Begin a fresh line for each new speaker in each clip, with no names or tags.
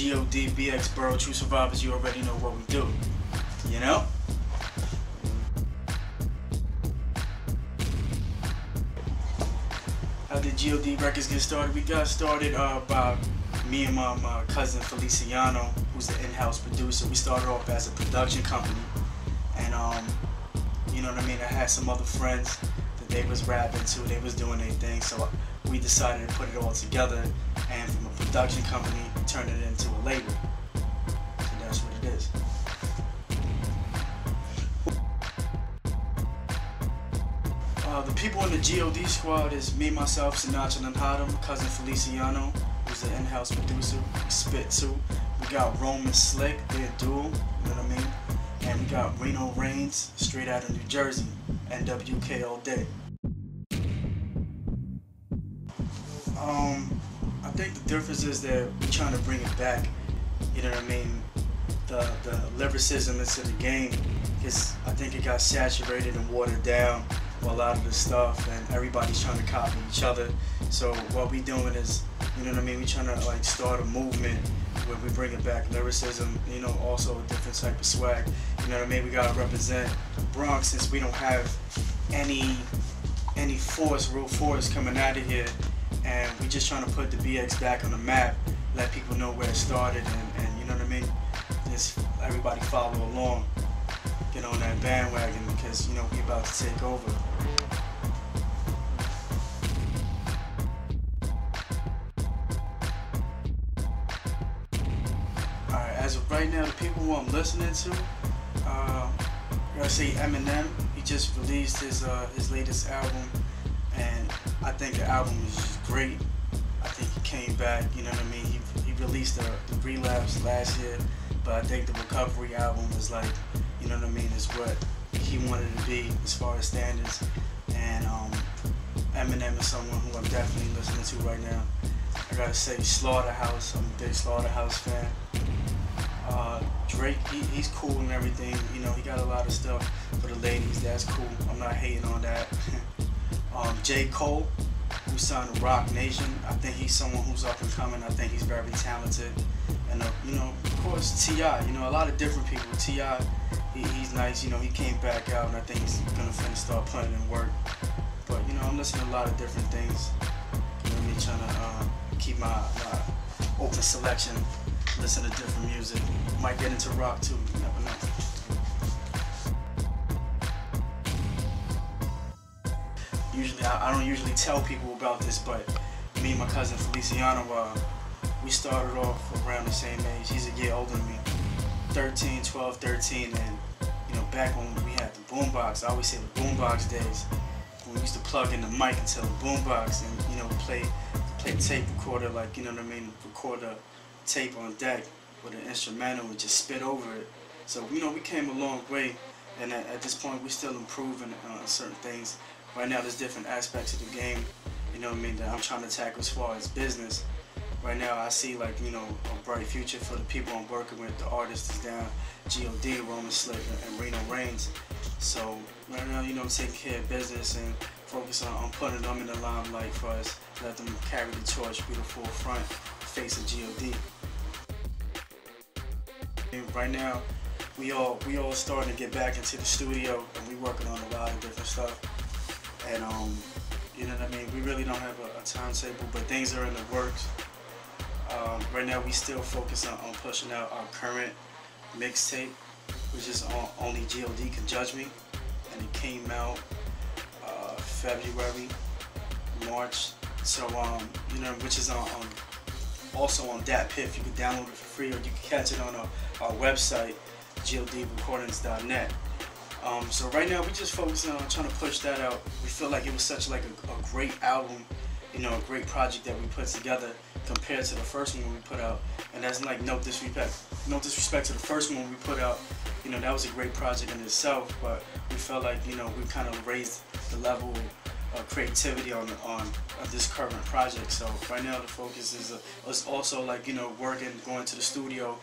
G.O.D, BX Borough, True Survivors, you already know what we do, you know? How did G.O.D Records get started? We got started by me and my cousin Feliciano, who's the in-house producer. We started off as a production company, and you know what I mean, I had some other friends that they was rapping too, they was doing their thing, so we decided to put it all together, and from a production company, turn it into a label. So that's what it is. The people in the G.O.D squad is me, myself, Sunatra and Hadam, cousin Feliciano, who's the in-house producer. We spit too. We got Roman Slick, they're a duo, you know what I mean? And we got Reno Reigns, straight out of New Jersey, NWK all day. I think the difference is that we're trying to bring it back, you know what I mean? The lyricism into the game, is, I think it got saturated and watered down with a lot of the stuff, and everybody's trying to copy each other. So what we doing is, you know what I mean, we trying to like start a movement where we bring it back lyricism, you know, also a different type of swag. You know what I mean? We gotta represent Bronx, since we don't have any real force coming out of here, and we just trying to put the BX back on the map, let people know where it started, and you know what I mean? Just everybody follow along, get on that bandwagon, because you know we about to take over. Alright, as of right now, the people who I'm listening to, I gotta say Eminem. He just released his latest album, and I think the album is just great. I think he came back, you know what I mean? He released the Relapse last year, but I think the Recovery album was like, you know what I mean, is what he wanted to be as far as standards. And Eminem is someone who I'm definitely listening to right now. I gotta say Slaughterhouse, I'm a big Slaughterhouse fan. Drake, he's cool and everything, you know, he got a lot of stuff for the ladies, that's cool, I'm not hating on that. G.O.D, who signed to Rock Nation, I think he's someone who's up and coming, I think he's very talented. And you know, of course, T.I, you know, a lot of different people. T.I, he's nice, you know, he came back out, and I think he's gonna start putting in work. But you know, I'm listening to a lot of different things, you know, me trying to keep my open selection, listen to different music. Might get into rock too, you never know. Usually, I don't usually tell people about this, but me and my cousin Feliciano, we started off around the same age. He's a year older than me, 12, 13, and you know, back when we had the boombox, I always say the boombox days, when we used to plug in the mic into the boombox, and you know, play tape recorder, like, you know what I mean, record a tape on deck with an instrumental and just spit over it. So you know, we came a long way, and at this point, we're still improving on certain things. Right now, there's different aspects of the game, you know what I mean, that I'm trying to tackle as far as business. Right now, I see, like, you know, a bright future for the people I'm working with. The artists is down, G.O.D, Roman Slick, and Reno Reigns. So right now, you know, I'm taking care of business and focus on putting them in the limelight for us. Let them carry the torch, be the forefront face of G.O.D. And right now, we all starting to get back into the studio, and we working on a lot of different stuff. And you know what I mean, we really don't have a timetable, but things are in the works. Right now we still focus on pushing out our current mixtape, which is Only G.O.D Can Judge Me, and it came out February, March. So you know, which is also on DatPiff. You can download it for free, or you can catch it on our website, godrecordings.net. So right now we just focusing on trying to push that out. We feel like it was such like a great album, you know, a great project that we put together compared to the first one we put out. And that's like no disrespect to the first one we put out. You know, that was a great project in itself, but we felt like, you know, we kind of raised the level of creativity on this current project. So right now the focus is also like, you know, going to the studio,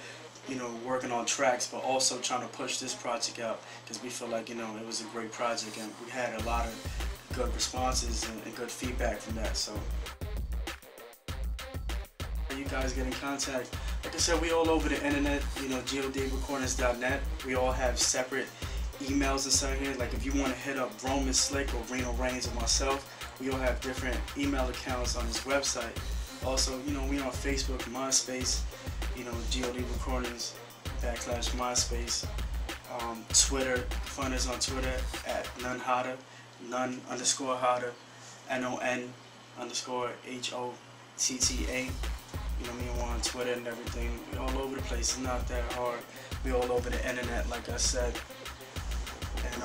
you know, working on tracks, but also trying to push this project out, because we feel like, you know, it was a great project and we had a lot of good responses and good feedback from that. So you guys get in contact. Like I said, we all over the internet, you know, godrecordings.net. We all have separate emails inside here. Like if you want to hit up Roman Slick or Reno Reigns or myself, we all have different email accounts on this website. Also, you know, we on Facebook, MySpace, you know, G.O.D Recordings /MySpace. Twitter, find us on Twitter at none_hotter, none_hotter, NON_HOTTA. You know, me and we're on Twitter and everything. We all over the place. It's not that hard. We all over the internet, like I said. And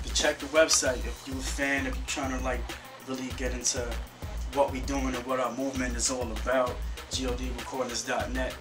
you check the website if you're a fan, if you're trying to like really get into what we're doing and what our movement is all about. godrecordings.net.